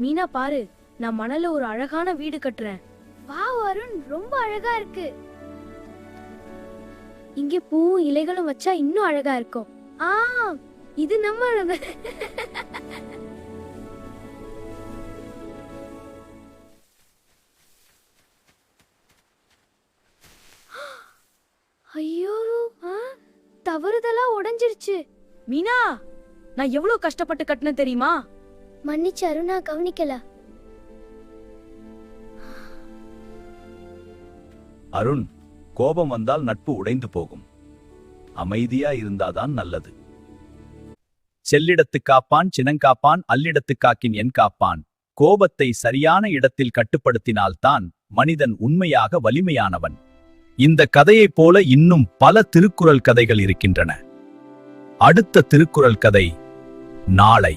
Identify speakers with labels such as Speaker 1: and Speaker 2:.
Speaker 1: மீனா பாரு, நான் மணல்ல ஒரு அழகான வீடு கட்டுறேன். வாவ் அருண், ரொம்ப அழகா இருக்கு. இங்கே பூவும் இலைகளும் வச்சா இன்னும் அழகா இருக்கும். இது நம்ம ஐயோ, தவறுதலா உடைஞ்சிருச்சு. மீனா, நான் எவ்வளவு கஷ்டப்பட்டு கட்டின தெரியுமா? மன்னிச்சு அருண், நான் கவனிக்கல.
Speaker 2: அருண், கோபம் வந்தால் நட்பு உடைந்து போகும். அமைதியா இருந்தாதான் நல்லது. செல்லிடத்து காப்பான் சினங்காப்பான், அல்லிடத்து காக்கின் என் காப்பான். கோபத்தை சரியான இடத்தில் கட்டுப்படுத்தினால்தான் மனிதன் உண்மையாக வலிமையானவன். இந்த கதையைப் போல இன்னும் பல திருக்குறள் கதைகள் இருக்கின்றன. அடுத்த திருக்குறள் கதை நாளை.